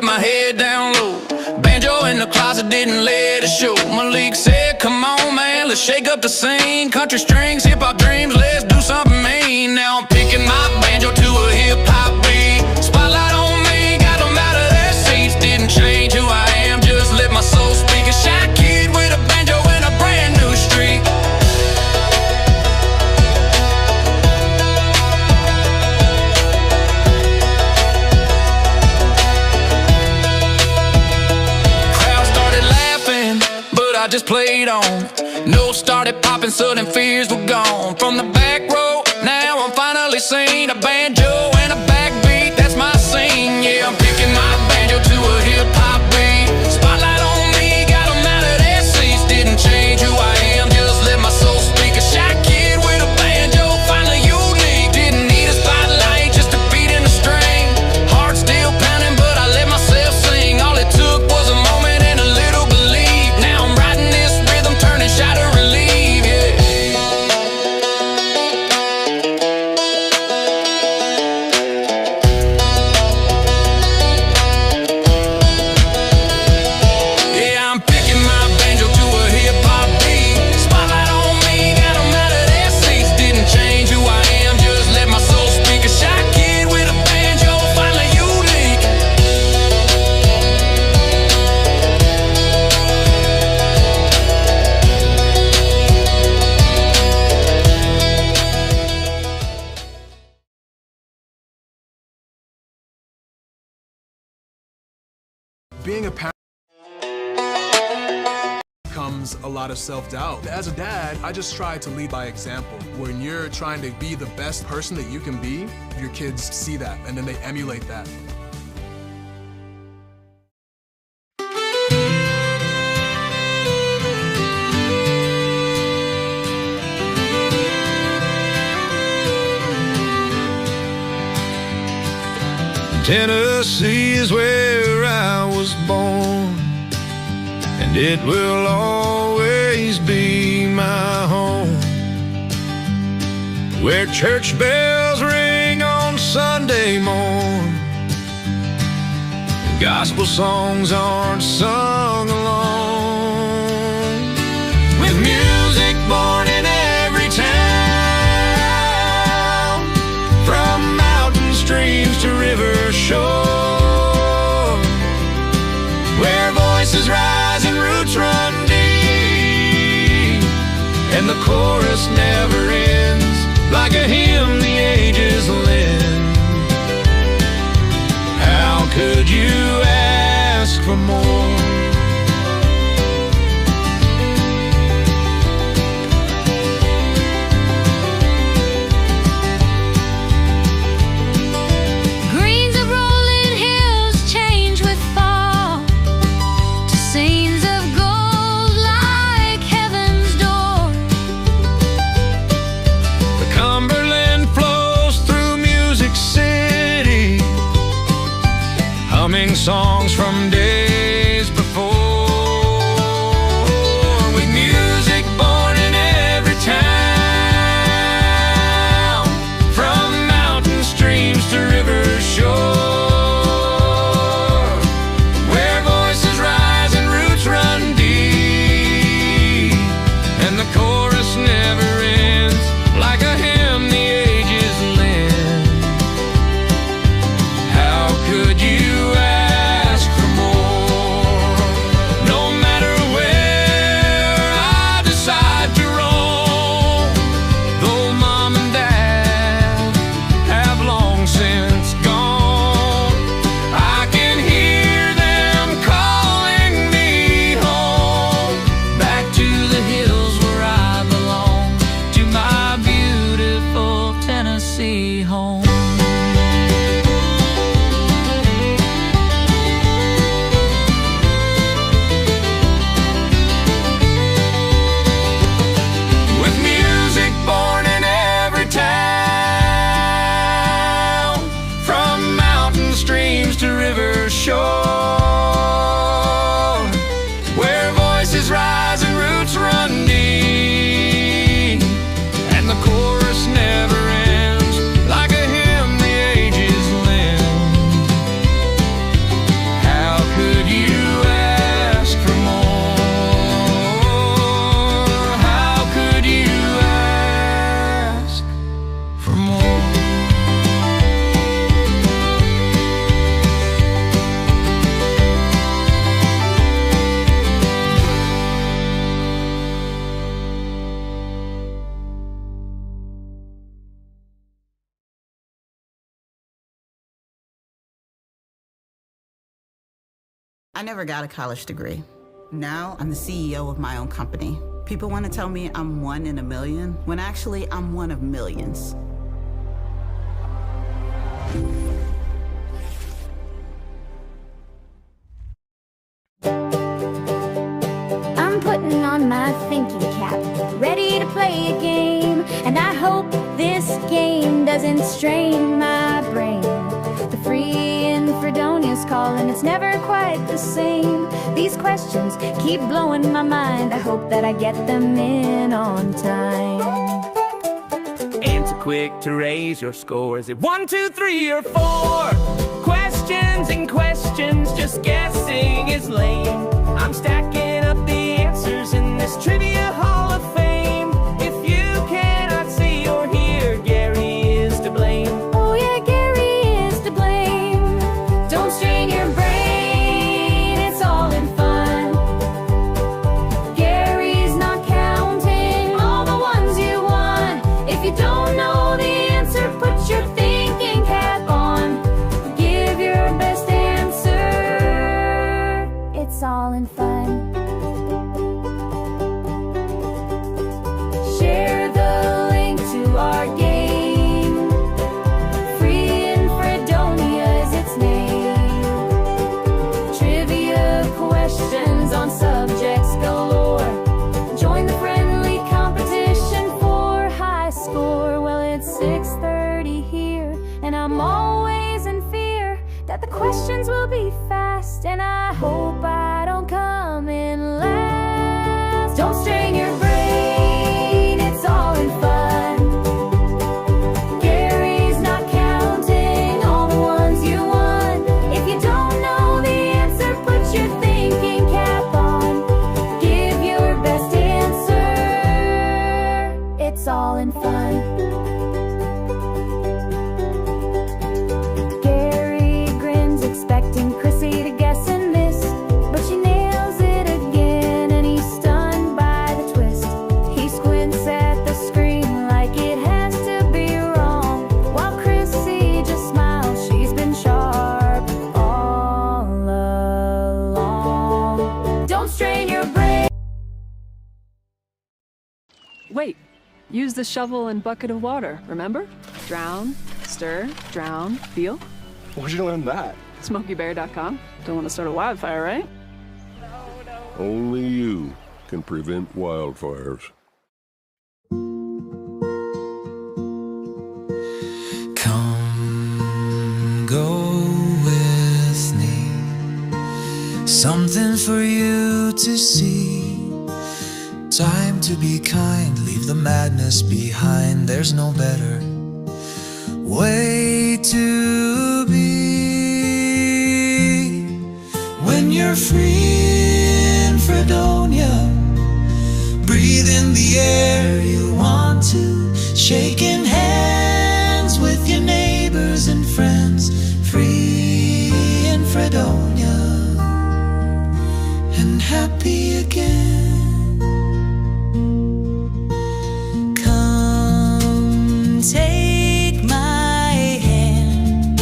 kept my head down low. Banjo in the closet, didn't let it show. Malik said, come on man, let's shake up the scene. Country strings, hip-hop dreams, let's do something mean. Now I'm picking my banjo to a hip-hop beat. Spotlight on me, got them out of their seats. Didn't change who I am, just let my soul speak. A shy kid with a banjo in a brand new street. I just played on. Notes started popping, sudden fears were gone. From the back row, now I'm finally seen. A banjo and a backbeat, that's my scene. Yeah, I'm picking my banjo to a hip-hop beat. Spotlight on me, got them out of their seats. Didn't change who I am, just let my soul speak. A shy kid with a banjo, finally unique. Didn't need a spotlight, just a beat and a string. Heart still pounding, but I let myself sing. All it took was a moment and a little belief. Now I'm riding this rhythm, turning shy to relieve, yeah. Yeah, I'm picking my banjo to a hip-hop beat. Spotlight on me, got them out of their seats. Didn't change who I am, just let my soul speak. A shy kid with a banjo, finally unique. Being a parent comes a lot of self-doubt. As a dad, I just try to lead by example. When you're trying to be the best person that you can be, your kids see that and then they emulate that. Tennessee is where I was born, and it will always be my home. Where church bells ring on Sunday morn, and gospel songs aren't sung alone. With music born in every town, from mountain streams to river shore, where voices rise and roots run deep, and the chorus never ends, like a hymn the ages lend. How could you ask for more? I never got a college degree. Now I'm the CEO of my own company. People want to tell me I'm one in a million, when actually I'm one of millions. I'm putting on my thinking cap, ready to play a game, and I hope this game doesn't strain my brain. The free in Fredonia's calling, it's never quite the same. These questions keep blowing my mind, I hope that I get them in on time. Answer quick to raise your score. Is it 1, 2, 3, or 4? Questions and questions, just guessing is lame. I'm stacking up the answers in this trivia hall of fame. If you cannot see or hear, Gary is to blame. Oh yeah, Gary is to blame. Don't strain your brain, it's all in fun. Gary's not counting all the ones you won. If you don't know the answer, put your thinking cap on. Give your best answer, it's all in fun. Share the link to our game. Free in Fredonia is its name. Trivia questions on subjects galore. Join the friendly competition for high score. Well, it's 6:30 here, and I'm always in fear that the questions will be fast, and I hope I don't come in last. Don't strain your brain, it's all in fun. Gary's not counting all the ones you won. If you don't know the answer, put your thinking cap on. Give your best answer, it's all in fun. Gary grins, expecting Chrissy to guess and miss, but she nails it again, and he's stunned by the twist. He squints at the screen like it has to be wrong, while Chrissy just smiles, she's been sharp all along. Don't strain your brain. Wait, use the shovel and bucket of water, remember? Drown, stir, drown, feel. Where'd you learn that? SmokeyBear.com. Don't want to start a wildfire, right? Only you can prevent wildfires. Come, go with me. Something for you to see. Time to be kind, leave the madness behind. There's no better way to be. When you're free in Fredonia, breathe in the air you want to, shaking hands with your neighbors and friends. Free in Fredonia and happy again. Come take my hand,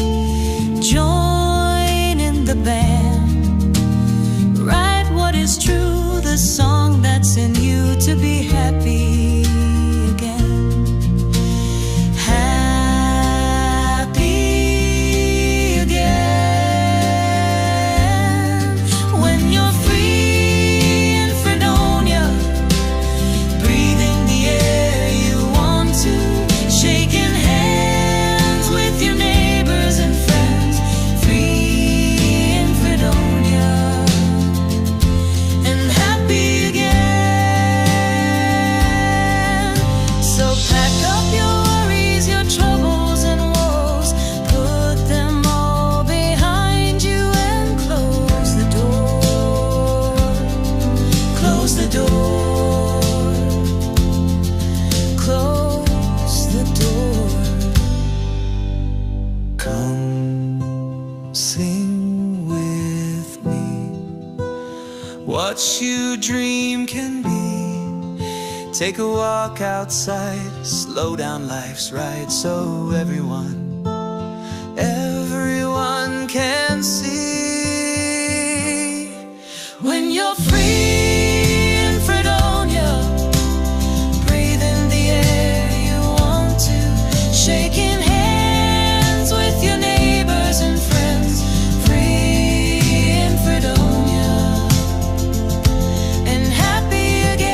join in the band, write what is true, the song that's in you, to be happy again. Happy again. When you're free in Fredonia, breathing the air you want to, shaking hands with your neighbors and friends. Free in Fredonia and happy again. So pack up your worries, your troubles and woes, put them all behind you and close the door. Close the door. Close the door. Come sing with me. What you dream can be. Take a walk outside, slow down life's ride, so everyone can see. When you're free in Fredonia, breathing the air you want to, shaking hands with your neighbors and friends, free in Fredonia, and happy again.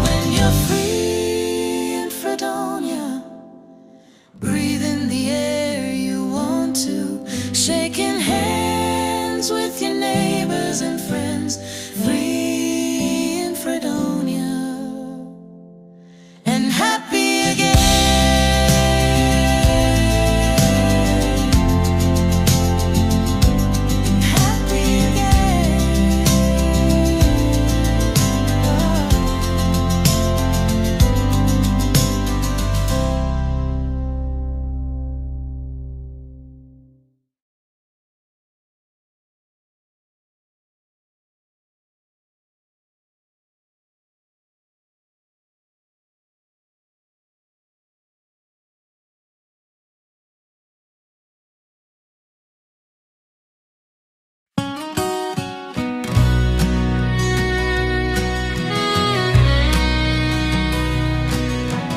When you're free in Fredonia, breathing the air you want to, shaking hands with your neighbors and friends, free in Fredonia, and happy again. Happy again.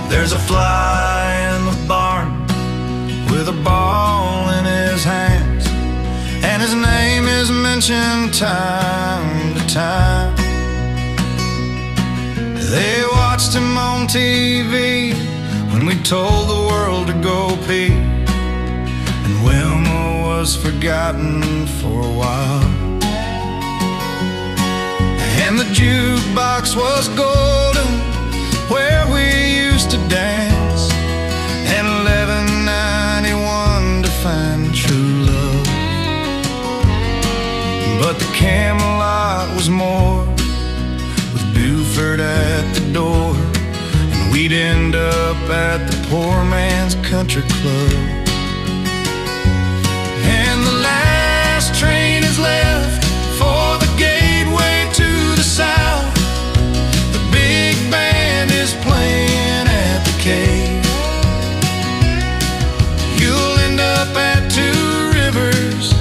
There's a fly in the barn with a ball in his hands, and his name is mentioned time to time. They watched him on TV when we told the world to go pee, and Wilma was forgotten for a while. And the jukebox was golden where we used to dance, and $11.91 to find true love. But the Camelot was more, with Buford at the door, and we'd end up at the poor man's country club. And the last train is left for the gateway to the south. The big band is playing at the cave. You'll end up at Two Rivers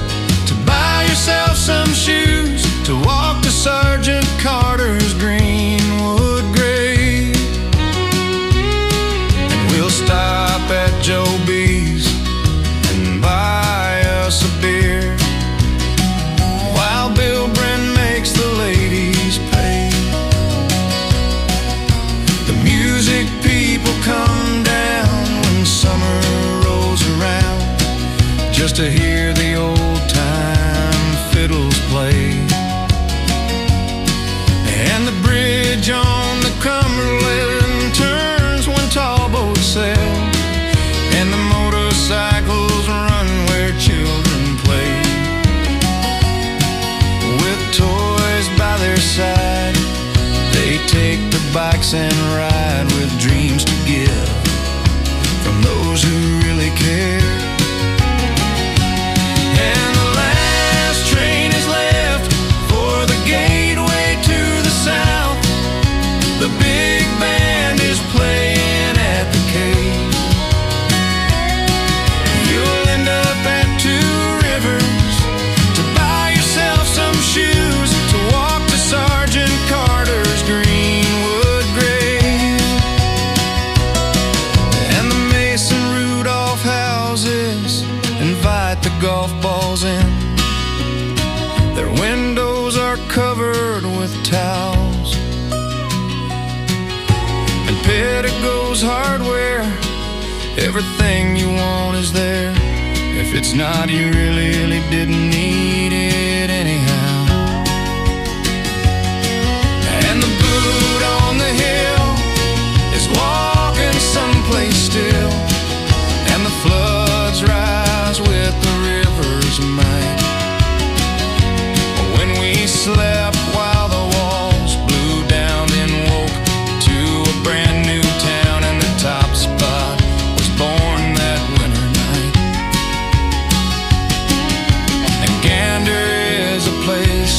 to buy yourself some shoes, to walk to Sergeant Carter's Greenwood grave. And we'll stop at Joe B's and buy us a beer, while Bill Bren makes the ladies pay. The music people come down when summer rolls around, just to hear the old-time fiddles play. And the bridge on the Cumberland turns when tall boats sail, and the motorcycles run where children play. With toys by their side, they take their bikes and ride, with dreams to give from those who really care. And the last train is left for the gateway to the south. The big band is playing at the cave. You'll end up at Two Rivers to buy yourself some shoes, to walk to Sergeant Carter's Greenwood grave. And the Mason Rudolph houses invite the golf balls in. Their windows are covered with towels. And Pettigo's Hardware, everything you want is there. If it's not, you really didn't need it anyhow. And the boot on the hill is walking someplace still, and the floods rise with the river's might. When we slept while the walls blew down, then woke to a brand new town, and the top spot was born that winter night. And Gander is a place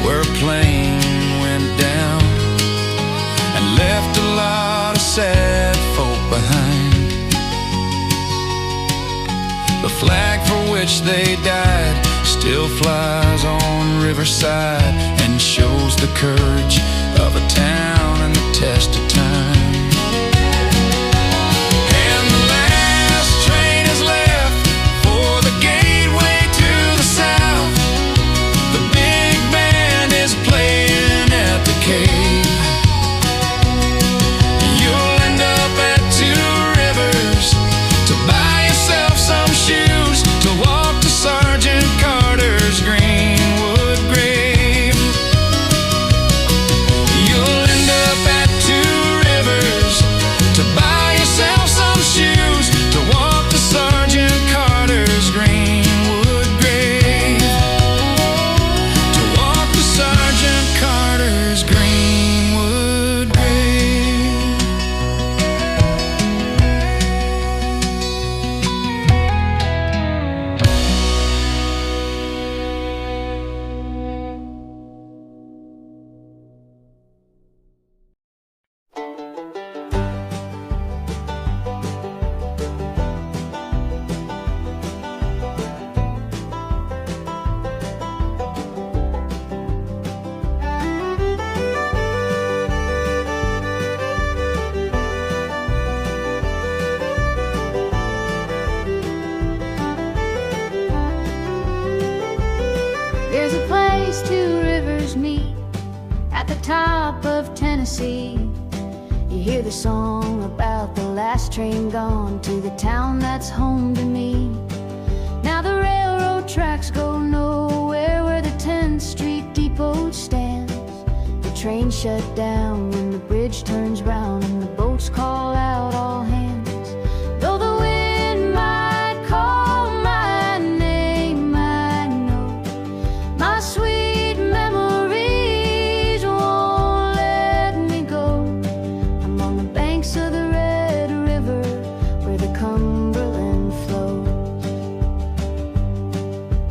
where a plane went down and left a lot of sad folk behind. The flag for which they died still flies on Riverside and shows the courage of a town and the test of time. And the last train has left for the gateway to the south. The big band is playing at the cave. You'll end up at Two Rivers to buy yourself some shoes to walk to Sergeant Carter's Greenwood grave. You'll end up at Two Rivers to buy yourself some shoes to walk to Sergeant Carter's Greenwood grave. To walk to Sergeant Carter's Greenwood grave. There's a place two rivers meet at the top of Tennessee. You hear the song about the last train gone to the town that's home to me. Now the railroad tracks go nowhere where the 10th Street Depot stands. The train shut down when the bridge turns round and the boats call out all hands. Though the wind might call my name, I know my sweet memories won't let me go. I'm on the banks of the Red River where the Cumberland flows.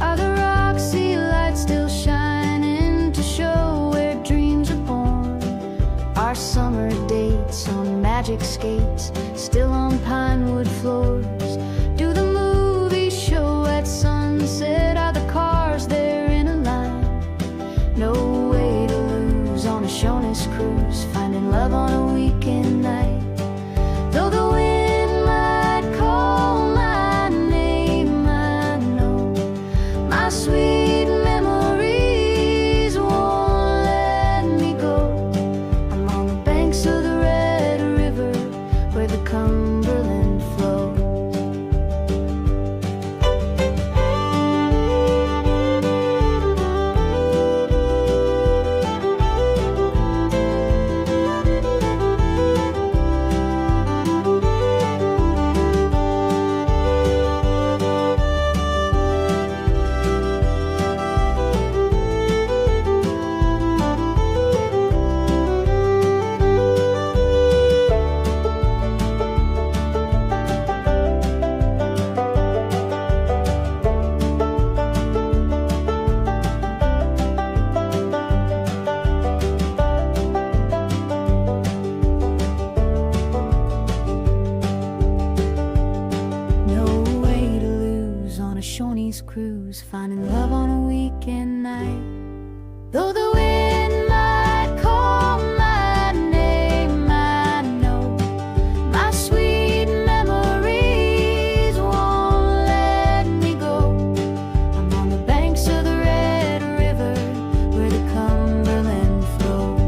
Are the Roxy lights still shining to show where dreams are born? Our summer dates on magic skates still on pinewood floors? Do the movies show at sunset? Are the cars there in a line? No way to lose on a Shoney's cruise, finding love on a weekend night. Though the wind might call my name, I know my sweet memories won't let me go. I'm on the banks of the Red River where the Cumberland flows. No way to lose on a Shoney's cruise, finding love on a weekend night. Though the wind might call my name, I know my sweet memories won't let me go. I'm on the banks of the Red River where the Cumberland flows.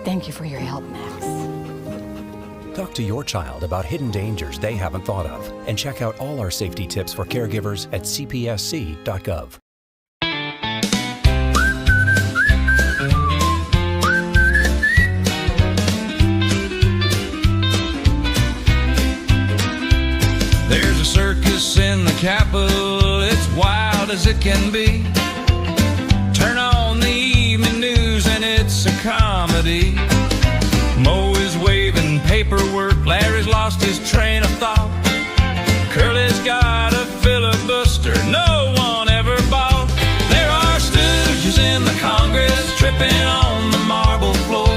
Thank you for your help, Max. Talk to your child about hidden dangers they haven't thought of, and check out all our safety tips for caregivers at cpsc.gov. chapel, it's wild as it can be. Turn on the evening news and it's a comedy. Mo is waving paperwork, Larry's lost his train of thought. Curly's got a filibuster no one ever bought. There are stooges in the Congress tripping on the marble floor,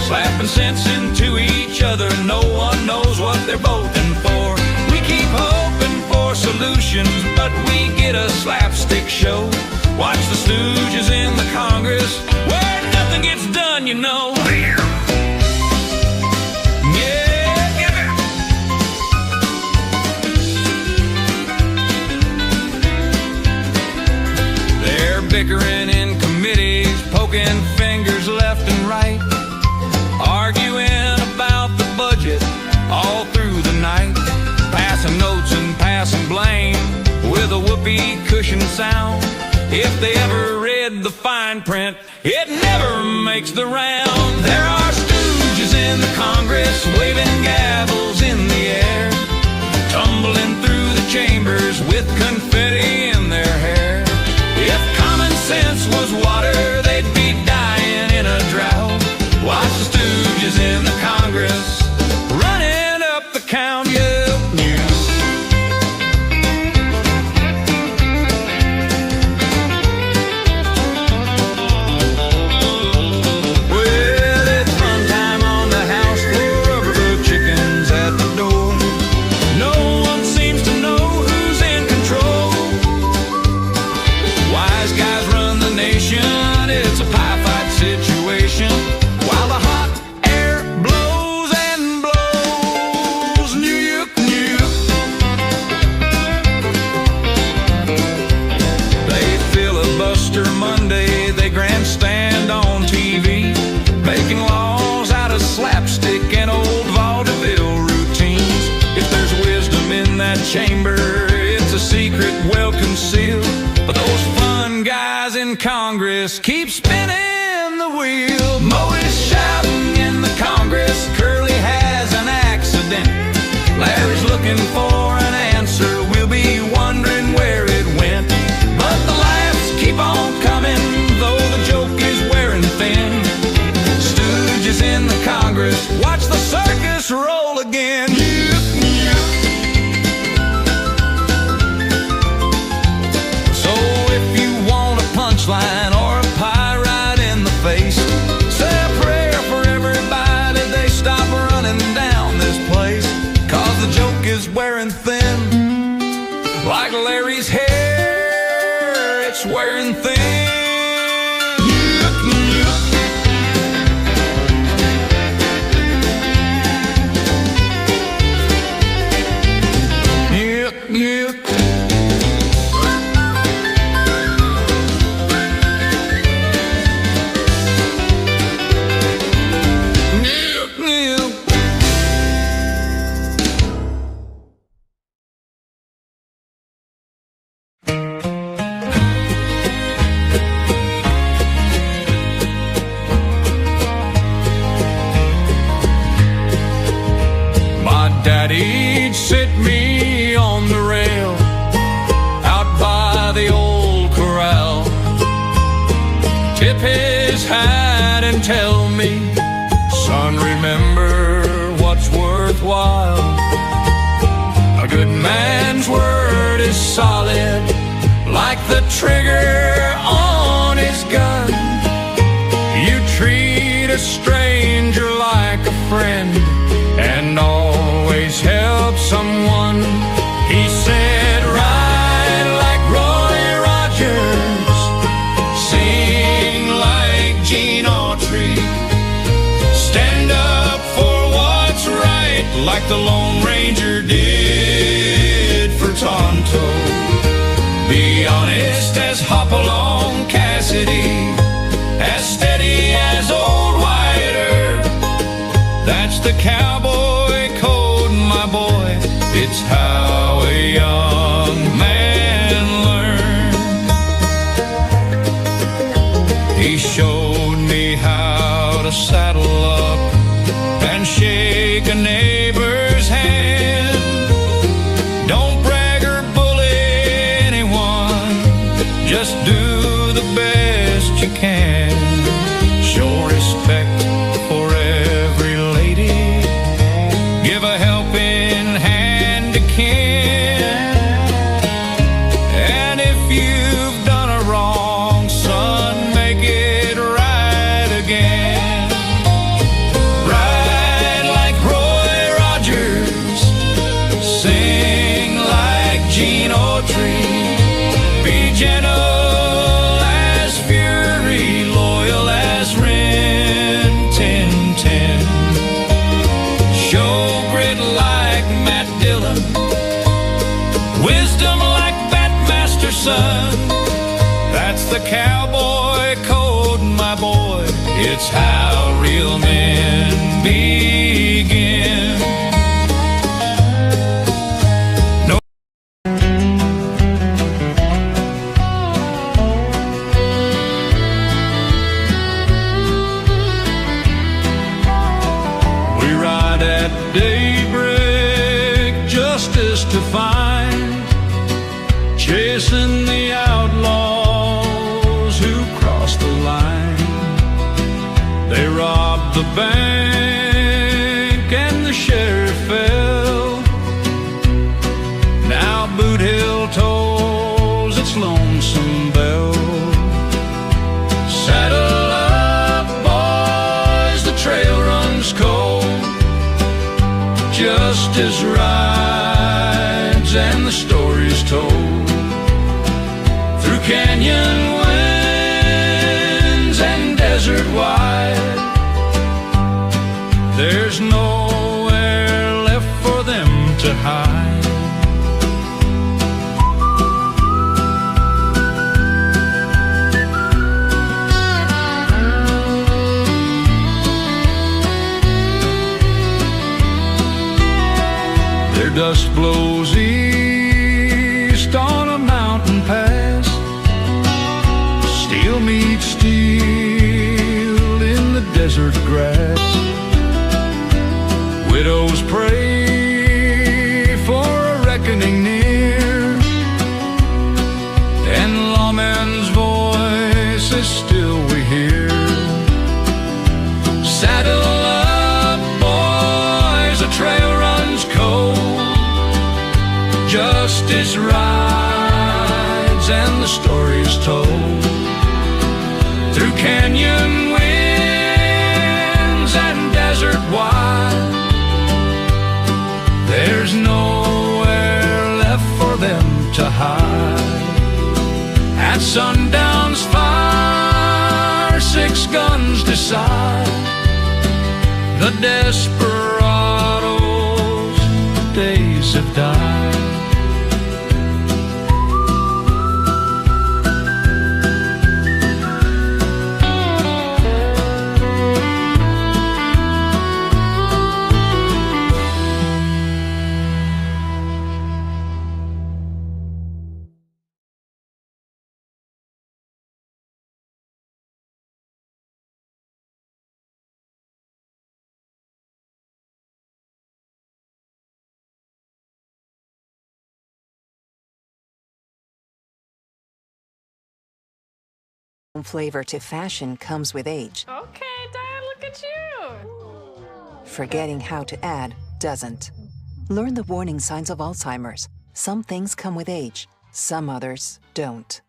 slapping sense into each other, no one knows what they're voting for. We keep hoping for solutions, but we get a slapstick show. Watch the stooges in the Congress where nothing gets done, you know. Bickering in committees, poking fingers left and right, arguing about the budget all through the night, passing notes and passing blame with a whoopee cushion sound. If they ever read the fine print, it never makes the round. There are stooges in the Congress waving gavels in the air, tumbling through the chambers with confetti in their hair. If common sense was water, they'd be dying in a drought. Watch the stooges in the Congress running up the count. Well, it's fun time on the house floor, rubber chickens at the door. No one seems to know who's in control. Wise guys run the nation, it's a pie fight situation, while the hot air blows and blows. New York, New York. They filibuster Monday, they grandstand on TV, making laws out of slapstick and old vaudeville routines. If there's wisdom in that chamber, it's a secret well concealed, but those fun guys in Congress keep spinning the wheel. Mo is shouting in the Congress, Curly has an accident. Larry's looking for an answer, we'll be wondering where it went. But the laughs keep on coming, though the joke is wearing thin. Stooges in the Congress, watch the circus roll again. So if you want a punchline or a pie right in the face, say a prayer for everybody, they stop running down this place. Cause the joke is wearing thin, like Larry's hair, it's wearing thin. Daddy'd sit me on the rail out by the old corral, tip his hat and tell me, son, remember what's worthwhile. A good man's word is solid, like the trigger on his gun. You treat a stranger like a friend and always help someone. He said, ride like Roy Rogers, sing like Gene Autry, stand up for what's right like the Lone Ranger did for Tonto. Be honest as Hopalong Cassidy, as steady as old Wyatt Earp. That's the cowboy code, my boy, it's how a young man learns. He showed me how to saddle up and shake a neighbor's hand. Don't brag or bully It's how real men begin. No. We ride at daybreak, justice to find, chasing the outlaws who cross the line. They robbed the bank and the sheriff fell. Now Boot Hill tolls its lonesome bell. Saddle up, boys, the trail runs cold. Justice rides and the story's told. Through canyon winds and desert wide, there's nowhere left for them to hide. Their dust blows east on a mountain pass. Steel meets steel in the desert grass. Widows pray for a reckoning near, and lawmen's voices still we hear. Saddle up, boys, the trail runs cold. Justice rides and the story's told. Through canyon winds and desert wide, there's nowhere left for them to hide. At sundown's fire, 6 guns decide. The desperados' days have died. Flavor to fashion comes with age. Okay, Dad, look at you. Forgetting how to add doesn't. Learn the warning signs of Alzheimer's. Some things come with age, some others don't.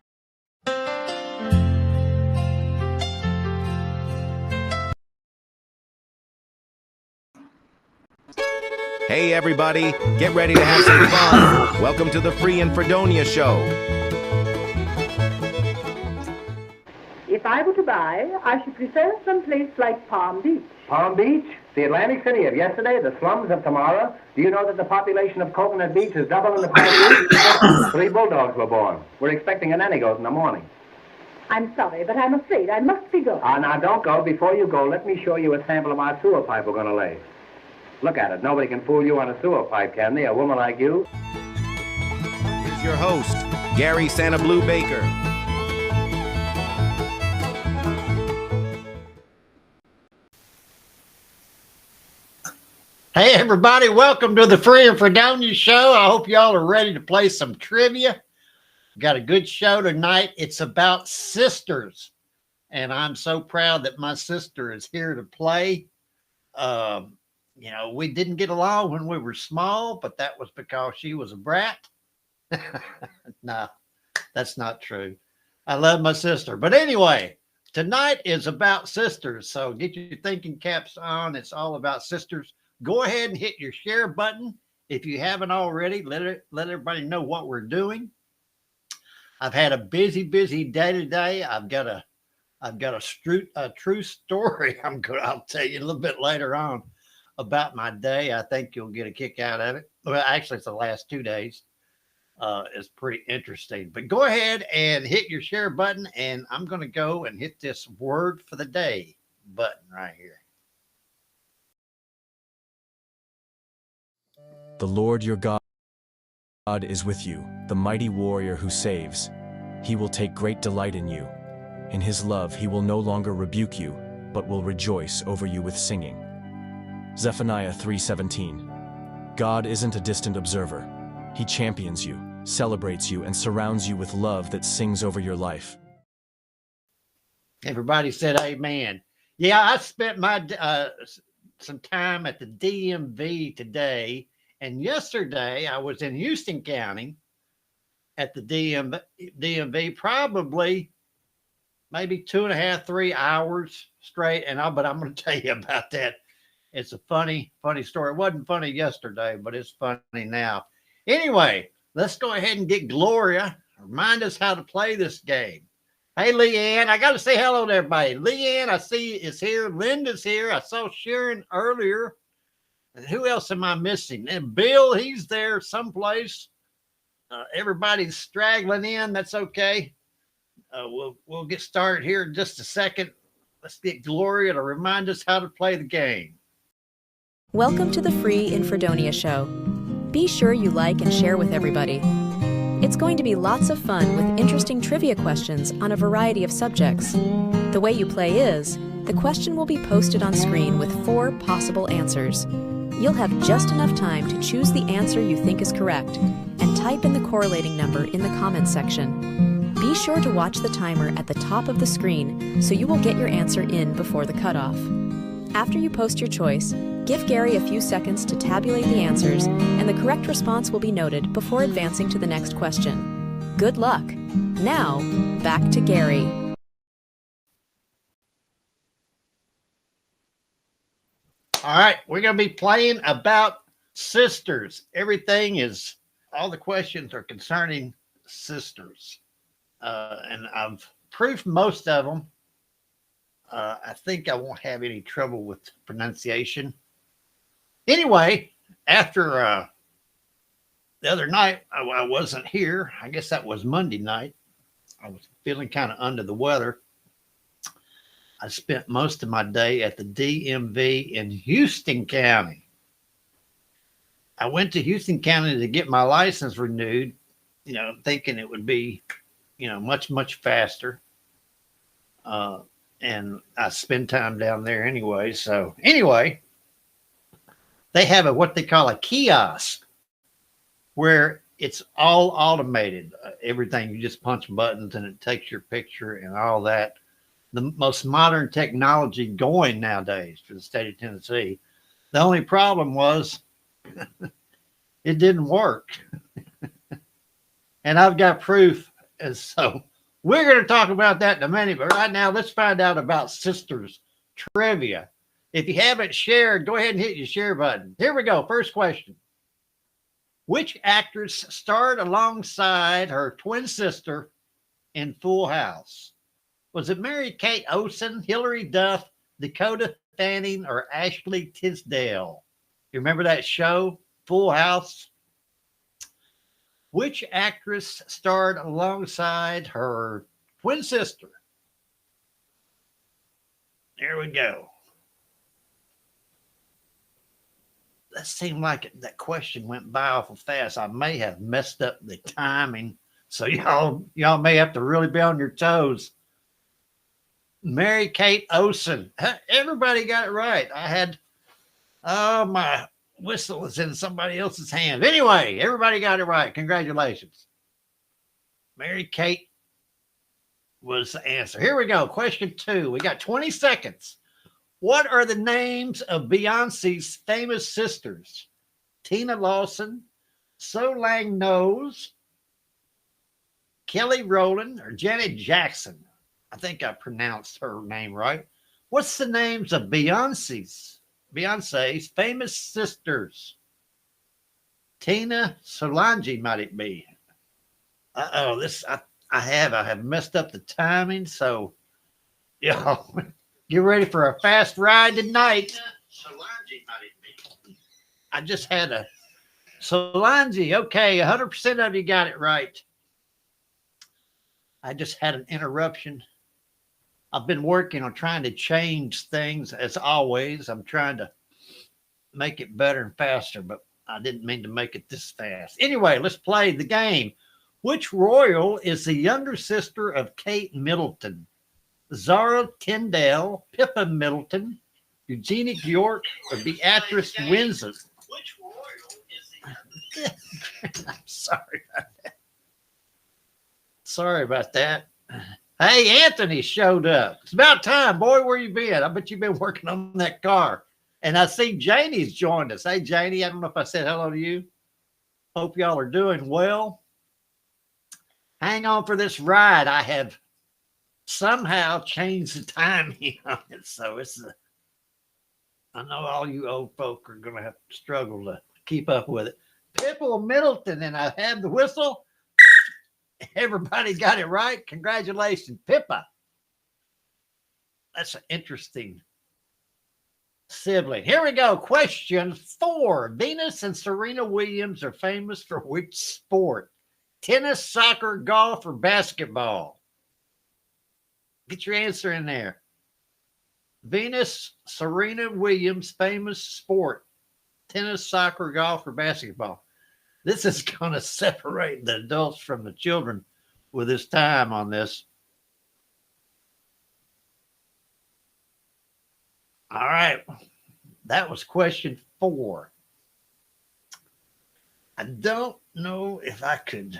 Hey everybody, get ready to have some fun. Welcome to the Free and Fredonia Show. If I were to buy, I should prefer some place like Palm Beach. Palm Beach? The Atlantic City of yesterday, the slums of tomorrow. Do you know that the population of Coconut Beach is double in the past week? 3 bulldogs were born. We're expecting a nanny goat in the morning. I'm sorry, but I'm afraid I must be going. Now don't go. Before you go, let me show you a sample of our sewer pipe we're going to lay. Look at it. Nobody can fool you on a sewer pipe, can they? A woman like you? Here's your host, Gary SannaBlue Baker. Hey everybody, welcome to the Free and Fredonia Show. I hope y'all are ready to play some trivia. Got a good show tonight. It's about sisters, and I'm so proud that my sister is here to play. You know, we didn't get along when we were small, but that was because she was a brat. No, that's not true. I love my sister. But anyway, tonight is about sisters, so get your thinking caps on. It's all about sisters. Go ahead and hit your share button. If you haven't already, let everybody know what we're doing. I've had a busy day today. I've got a true story. I'll tell you a little bit later on about my day. I think you'll get a kick out of it. Well, actually, it's the last 2 days. It's pretty interesting. But go ahead and hit your share button, and I'm going to go and hit this word for the day. button right here. The Lord your God is with you, the mighty warrior who saves. He will take great delight in you. In his love he will no longer rebuke you, but will rejoice over you with singing. Zephaniah 3:17. God isn't a distant observer. He champions you, celebrates you, and surrounds you with love that sings over your life. Everybody said amen. Yeah, I spent my some time at the DMV today, and yesterday I was in Houston County at the DMV, probably maybe 2.5, 3 hours straight. But I'm going to tell you about that. It's a funny story. It wasn't funny yesterday, but it's funny now. Anyway, let's go ahead and get Gloria. Remind us how to play this game. Hey, Leanne, I got to say hello to everybody. Leanne, I see is here. Linda's here. I saw Sharon earlier. And who else am I missing? And Bill, he's there someplace. Everybody's straggling in. That's okay. We'll get started here in just a second. Let's get Gloria to remind us how to play the game. Welcome to the free in Fredonia Show. Be sure you like and share with everybody. It's going to be lots of fun with interesting trivia questions on a variety of subjects. The way you play is, the question will be posted on screen with 4 possible answers. You'll have just enough time to choose the answer you think is correct and type in the correlating number in the comments section. Be sure to watch the timer at the top of the screen so you will get your answer in before the cutoff. After you post your choice, give Gary a few seconds to tabulate the answers, and the correct response will be noted before advancing to the next question. Good luck. Now, back to Gary. All right, we're going to be playing about sisters. All the questions are concerning sisters. And I've proofed most of them. I think I won't have any trouble with pronunciation. Anyway, after the other night, I wasn't here. I guess that was Monday night. I was feeling kind of under the weather. I spent most of my day at the DMV in Houston County. I went to Houston County to get my license renewed, thinking it would be, much, much faster. And I spend time down there anyway. So anyway, they have what they call a kiosk where it's all automated. Everything, you just punch buttons and it takes your picture and all that. The most modern technology going nowadays for the state of Tennessee. The only problem was it didn't work. And I've got proof. And so we're going to talk about that in a minute. But right now, let's find out about sisters trivia. If you haven't shared, go ahead and hit your share button. Here we go. First question. Which actress starred alongside her twin sister in Full House? Was it Mary Kate Olsen, Hilary Duff, Dakota Fanning, or Ashley Tisdale? You remember that show, Full House? Which actress starred alongside her twin sister? There we go. That seemed like that question went by awful fast. I may have messed up the timing, so y'all may have to really be on your toes. Mary Kate Olsen. Everybody got it right. My whistle was in somebody else's hands. Anyway, everybody got it right. Congratulations. Mary Kate was the answer. Here we go. Question 2. We got 20 seconds. What are the names of Beyonce's famous sisters? Tina Lawson, Solange Knowles, Kelly Rowland, or Janet Jackson? I think I pronounced her name right. What's the names of Beyonce's famous sisters? Tina, Solange, might it be? I have messed up the timing, so y'all get ready for a fast ride tonight. Solange, might it be? I just had a Solange. Okay, 100% of you got it right. I just had an interruption I've been working on trying to change things as always. I'm trying to make it better and faster, but I didn't mean to make it this fast. Anyway, let's play the game. Which royal is the younger sister of Kate Middleton? Zara Tyndall, Pippa Middleton, Eugenia York, or Beatrice Windsor? Which royal is the... I'm sorry about that. Sorry about that. Hey, Anthony showed up. It's about time, boy. Where you been? I bet you've been working on that car. And I see Janie's joined us. Hey, Janie, I don't know if I said hello to you. Hope y'all are doing well. Hang on for this ride. I have somehow changed the timing on it. So I know all you old folk are going to have to struggle to keep up with it. Pippa Middleton, and I have the whistle. Everybody got it right. Congratulations, Pippa. That's an interesting sibling. Here we go. Question 4. Venus and Serena Williams are famous for which sport? Tennis, soccer, golf, or basketball? Get your answer in there. Venus, Serena Williams, famous sport. Tennis, soccer, golf, or basketball? This is going to separate the adults from the children with this time on this. All right. That was question 4. I don't know if I could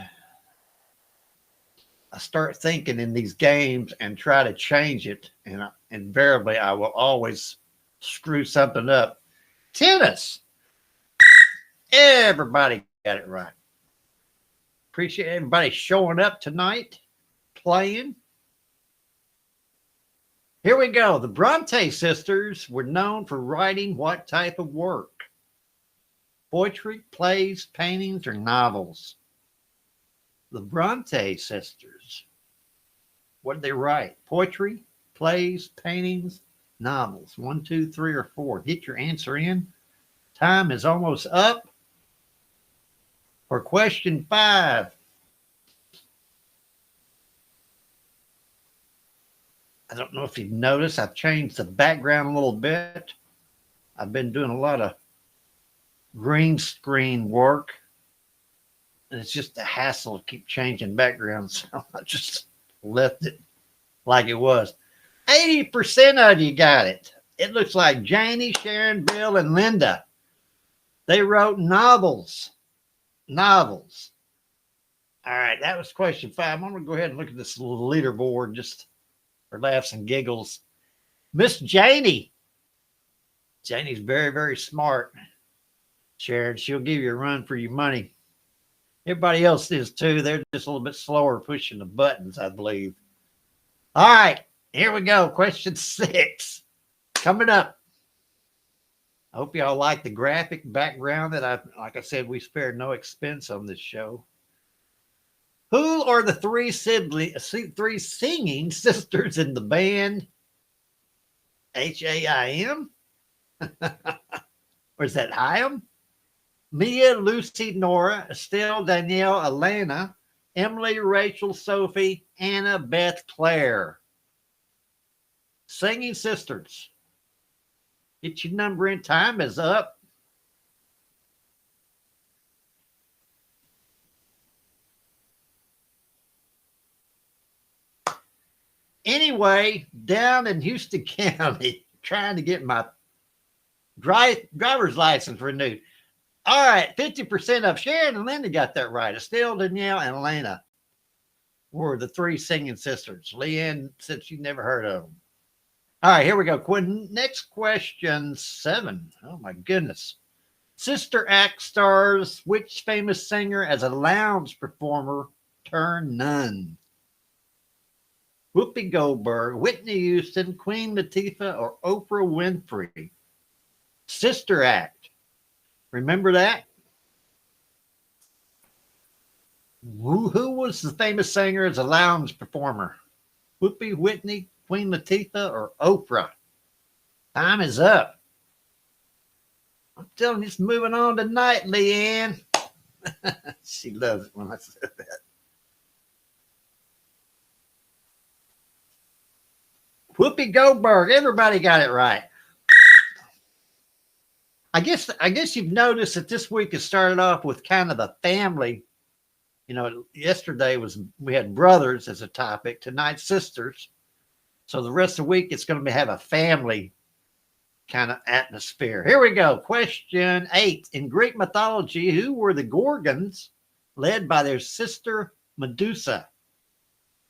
start thinking in these games and try to change it. And invariably, I will always screw something up. Tennis. Everybody got it right. Appreciate everybody showing up tonight, playing. Here we go. The Bronte sisters were known for writing what type of work? Poetry, plays, paintings, or novels? The Bronte sisters. What did they write? Poetry, plays, paintings, novels. 1, 2, 3, or 4. Get your answer in. Time is almost up. For question 5. I don't know if you've noticed, I've changed the background a little bit. I've been doing a lot of green screen work, and it's just a hassle to keep changing backgrounds. So I just left it like it was. 80% of you got it. It looks like Janie, Sharon, Bill, and Linda. They wrote novels. Novels. All right, that was question 5. I'm going to go ahead and look at this little leaderboard just for laughs and giggles. Miss Janie. Janie's very, very smart. Sharon, she'll give you a run for your money. Everybody else is too. They're just a little bit slower pushing the buttons, I believe. All right, here we go. Question 6. Coming up. I hope y'all like the graphic background that like I said, we spared no expense on this show. Who are the three singing sisters in the band? H-A-I-M? Or is that Hyam? Mia, Lucy, Nora, Estelle, Danielle, Elena, Emily, Rachel, Sophie, Anna, Beth, Claire. Singing sisters. Get your number in. Time is up. Anyway, down in Houston County, trying to get my driver's license renewed. All right, 50% of Sharon and Linda got that right. Estelle, Danielle, and Elena were the three singing sisters. Leanne said she never heard of them. All right, here we go. Next question 7. Oh, my goodness. Sister Act stars which famous singer as a lounge performer turned nun? Whoopi Goldberg, Whitney Houston, Queen Latifah, or Oprah Winfrey? Sister Act. Remember that? Who was the famous singer as a lounge performer? Whoopi, Whitney, Queen Latifah, or Oprah? Time is up. I'm telling you, it's moving on tonight, Leanne. She loves it when I said that. Whoopi Goldberg. Everybody got it right. I guess you've noticed that this week has started off with kind of a family. You know, yesterday we had brothers as a topic. Tonight, sisters. So the rest of the week, it's going to have a family kind of atmosphere. Here we go. Question 8. In Greek mythology, who were the Gorgons led by their sister Medusa?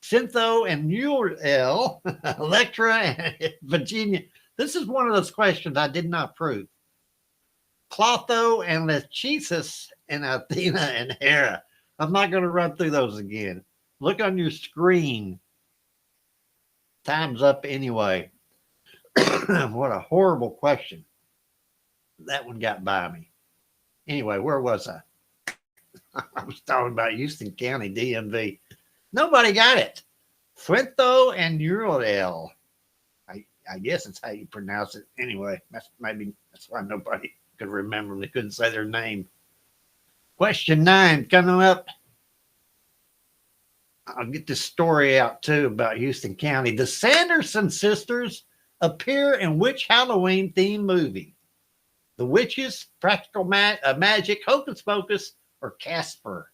Cyntho and Muriel, Electra and Virginia. This is one of those questions I did not prove. Clotho and Lachesis and Athena and Hera. I'm not going to run through those again. Look on your screen. Time's up anyway. What a horrible question. That one got by me. Anyway, where was I? I was talking about Houston County, DMV. Nobody got it. Fuento and Uriel. I guess it's how you pronounce it. Anyway, that's why nobody could remember them. They couldn't say their name. Question 9 coming up. I'll get this story out too about Houston County. The Sanderson sisters appear in which Halloween themed movie? The Witches, Practical Magic, Hocus Pocus, or Casper?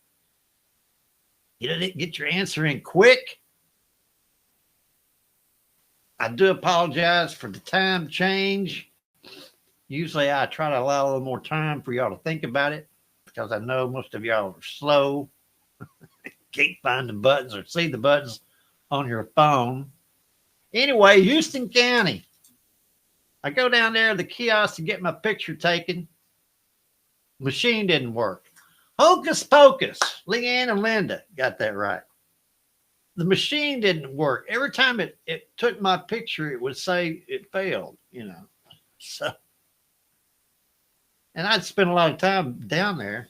You didn't get your answer in quick. I do apologize for the time change. Usually I try to allow a little more time for y'all to think about it because I know most of y'all are slow. Can't find the buttons or see the buttons on your phone. Anyway, Houston County. I go down there to the kiosk to get my picture taken. Machine didn't work. Hocus Pocus. Leanne and Linda got that right. The machine didn't work. Every time it took my picture, it would say it failed, you know. So, and I'd spent a lot of time down there.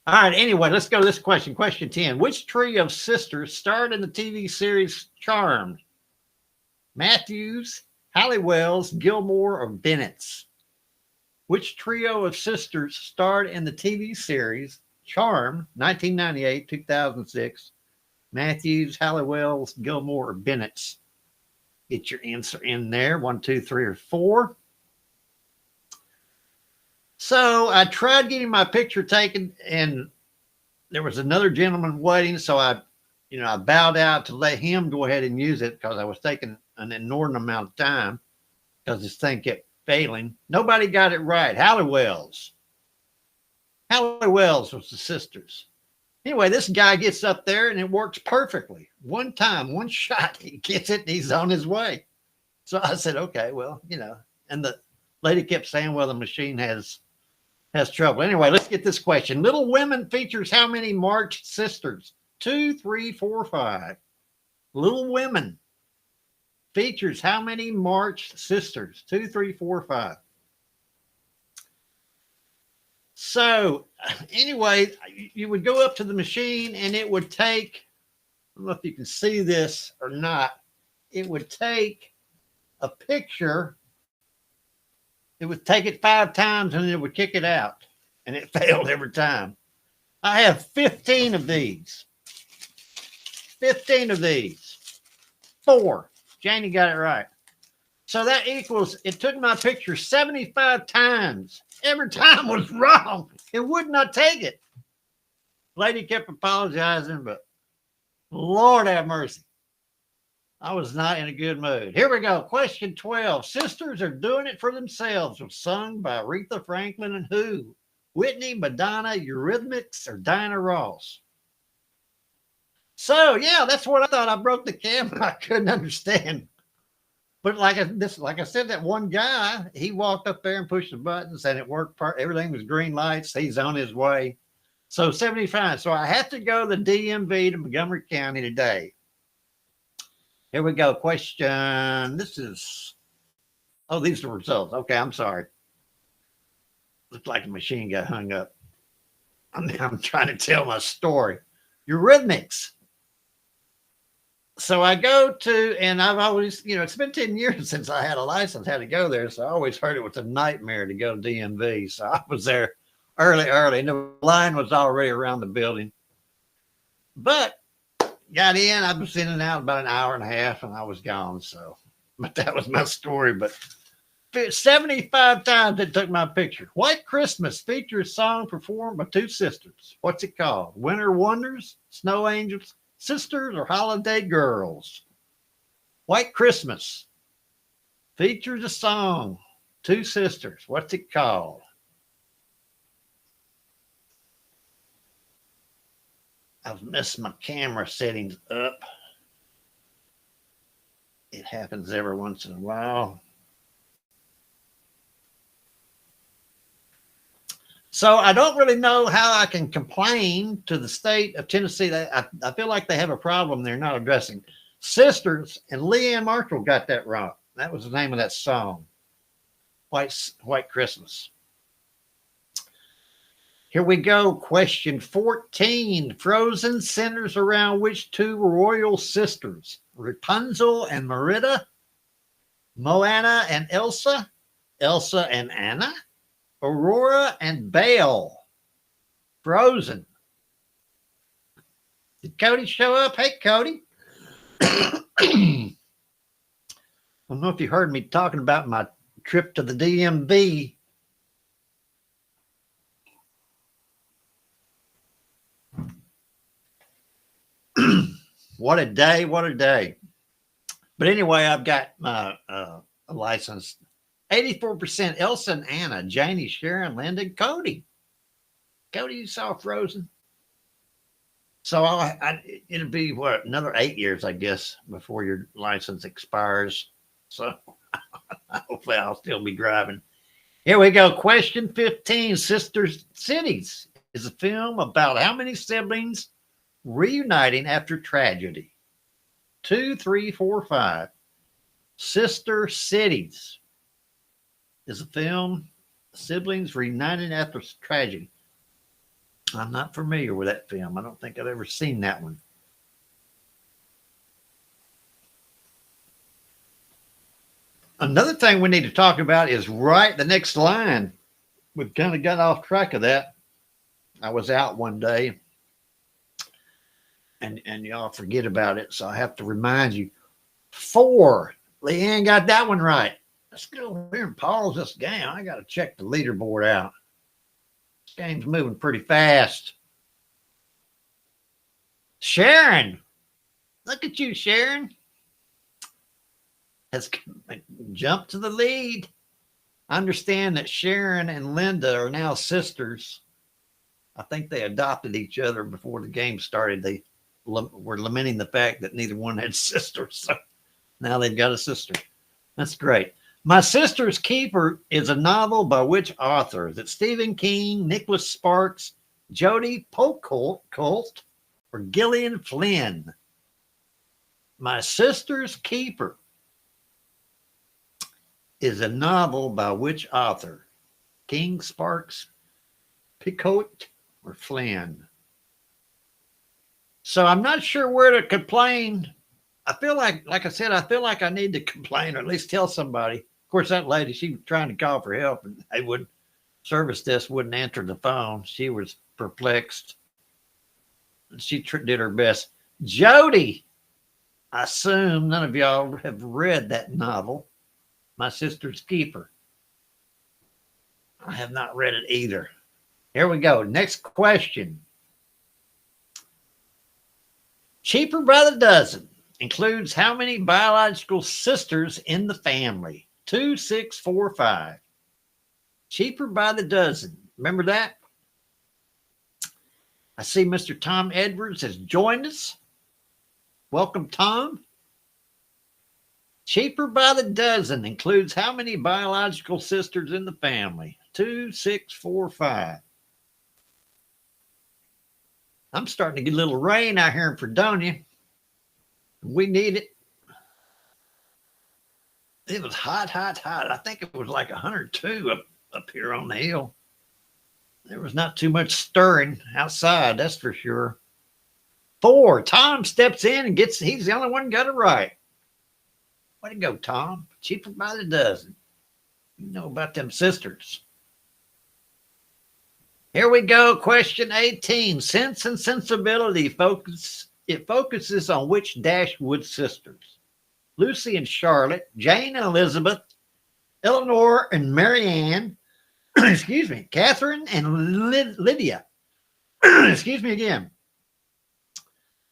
All right, anyway, let's go to this question. Question 10. Which trio of sisters starred in the TV series Charmed? Matthews, Halliwells, Gilmore, or Bennett's? Which trio of sisters starred in the TV series Charmed, 1998, 2006? Matthews, Halliwells, Gilmore, or Bennett's? Get your answer in there. 1, 2, 3, or 4. So I tried getting my picture taken, and there was another gentleman waiting. So I bowed out to let him go ahead and use it because I was taking an inordinate amount of time because this thing kept failing. Nobody got it right. Halliwells. Halliwells was the sisters. Anyway, this guy gets up there and it works perfectly. One time, one shot, he gets it and he's on his way. So I said, okay, well, and the lady kept saying, well, the machine has trouble. Anyway, let's get this question. Little Women features how many March sisters? 2, 3, 4, 5. Little Women features how many March sisters? 2, 3, 4, 5. So anyway, you would go up to the machine and it would take, I don't know if you can see this or not, it would take a picture. It would take it 5 times and it would kick it out. And it failed every time. I have 15 of these. 15 of these. 4. Janie got it right. So that equals, it took my picture 75 times. Every time was wrong. It would not take it. Lady kept apologizing, but Lord have mercy. I was not in a good mood. Here we go. Question 12. Sisters Are Doing It for Themselves was sung by Aretha Franklin and who? Whitney, Madonna, Eurythmics, or Diana Ross? So, yeah, that's what I thought. I broke the camera. I couldn't understand. But like I said, that one guy, he walked up there and pushed the buttons and it worked. Everything was green lights. He's on his way. So 75. So I have to go to the DMV to Montgomery County today. Here we go. Question. These are the results. Okay, I'm sorry. Looks like the machine got hung up. I'm trying to tell my story. Eurythmics. So I go to, and I've always, it's been 10 years since I had a license, had to go there. So I always heard it was a nightmare to go to DMV. So I was there early, and the line was already around the building. But got in. I was in and out about an hour and a half, and I was gone. So, but that was my story. But 75 times they took my picture. White Christmas features song performed by two sisters. What's it called? Winter Wonders, Snow Angels, Sisters, or Holiday Girls? White Christmas features a song, two sisters. What's it called? I've messed my camera settings up. It happens every once in a while. So I don't really know how I can complain to the state of Tennessee. I feel like they have a problem they're not addressing. Sisters and Leanne Marshall got that wrong. That was the name of that song, White Christmas. Here we go. Question 14. Frozen centers around which two royal sisters? Rapunzel and Merida? Moana and Elsa? Elsa and Anna? Aurora and Belle? Frozen. Did Cody show up? Hey, Cody. I don't know if you heard me talking about my trip to the DMV. What a day. What a day. But anyway, I've got my license. 84% Elsa and Anna, Janie, Sharon, Linda, and Cody. Cody, you saw Frozen. So it'll be, what, another 8 years, I guess, before your license expires. So hopefully I'll still be driving. Here we go. Question 15. Sister Cities is a film about how many siblings reuniting after tragedy? 2, 3, 4, 5. Sister Cities is a film, siblings reuniting after tragedy. I'm not familiar with that film. I don't think I've ever seen that one. Another thing we need to talk about is right the next line. We've kind of got off track of that. I was out one day and y'all forget about it, so I have to remind you. 4. Leanne got that one right. Let's go over here and pause this game. I got to check the leaderboard out. This game's moving pretty fast. Sharon. Look at you, Sharon. Has jumped to the lead. I understand that Sharon and Linda are now sisters. I think they adopted each other before the game started. They were lamenting the fact that neither one had sisters. So now they've got a sister. That's great. My Sister's Keeper is a novel by which author? Is it Stephen King, Nicholas Sparks, Jodi Picoult, or Gillian Flynn? My Sister's Keeper is a novel by which author? King, Sparks, Picoult, or Flynn? So I'm not sure where to complain. I feel like I said, I feel like I need to complain or at least tell somebody. Of course, that lady, she was trying to call for help and they wouldn't, service desk wouldn't answer the phone. She was perplexed. She did her best. Jody, I assume none of y'all have read that novel, My Sister's Keeper. I have not read it either. Here we go. Next question. Cheaper by the dozen includes how many biological sisters in the family? 2, 6, 4, 5. Cheaper by the dozen. Remember that? I see Mr. Tom Edwards has joined us. Welcome, Tom. Cheaper by the dozen includes how many biological sisters in the family? 2, 6, 4, 5. I'm starting to get a little rain out here in Fredonia. We need it. It was hot, hot, hot. I think it was like 102 up here on the hill. There was not too much stirring outside, that's for sure. 4. Tom steps in and he's the only one who got it right. Way to go, Tom. Cheaper by the dozen. You know about them sisters. Here we go. Question 18. Sense and Sensibility It focuses on which Dashwood sisters? Lucy and Charlotte, Jane and Elizabeth, Eleanor and Mary Ann, excuse me, Catherine and Lydia. Excuse me again.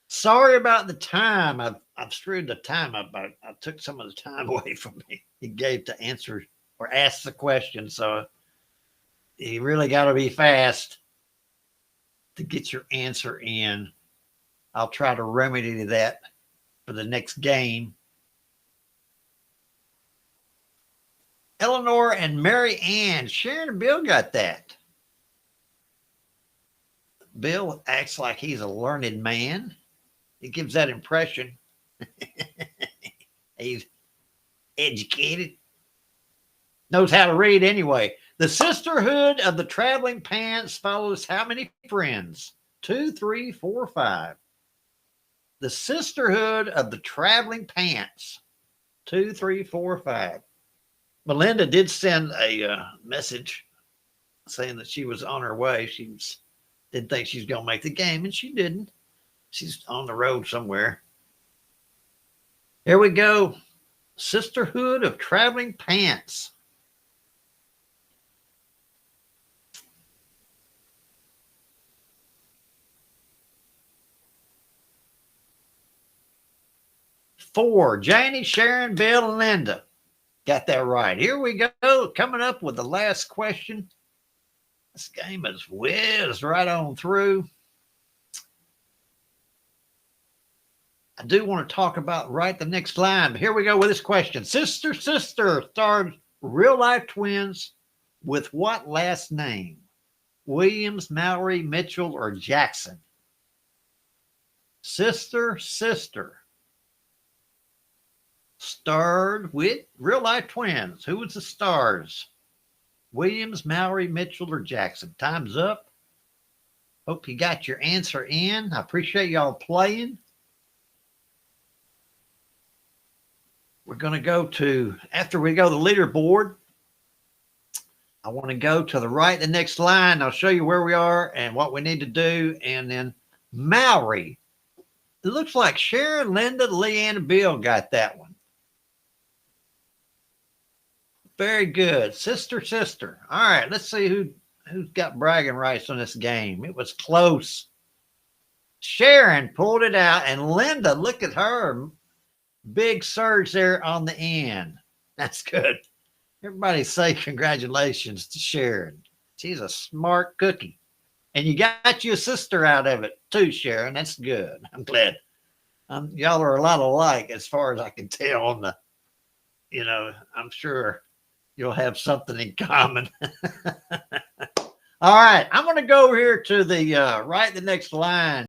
Sorry about the time. I've screwed the time up. I took some of the time away from me. He gave to answer or ask the question. So you really got to be fast to get your answer in. I'll try to remedy that for the next game. Eleanor and Mary Ann. Sharon and Bill got that. Bill acts like he's a learned man. He gives that impression. He's educated. Knows how to read anyway. The Sisterhood of the Traveling Pants follows how many friends? 2, 3, 4, 5. The Sisterhood of the Traveling Pants. 2, 3, 4, 5. Melinda did send a message saying that she was on her way. She didn't think she was going to make the game, and she didn't. She's on the road somewhere. Here we go. Sisterhood of Traveling Pants. Four. Janie, Sharon, Bill, and Linda. Got that right. Here we go. Coming up with the last question. This game is whizzed right on through. I do want to talk about right the next line. But here we go with this question. Sister starred real-life twins with what last name? Williams, Mallory, Mitchell, or Jackson? Sister starred with real-life twins. Who was the stars? Williams, Mallory, Mitchell, or Jackson? Time's up. Hope you got your answer in. I appreciate y'all playing. We're going to go to, after we go to the leaderboard, I want to go to the right, the next line. I'll show you where we are and what we need to do. And then Mallory. It looks like Sharon, Linda, Leanne, and Bill got that one. Very good. Sister. All right, let's see who's got bragging rights on this game. It was close. Sharon pulled it out, and Linda, look at her. Big surge there on the end. That's good. Everybody say congratulations to Sharon. She's a smart cookie. And you got your sister out of it too, Sharon. That's good. I'm glad. Y'all are a lot alike as far as I can tell on the, I'm sure you'll have something in common. All right. I'm going to go over here to the right, the next line.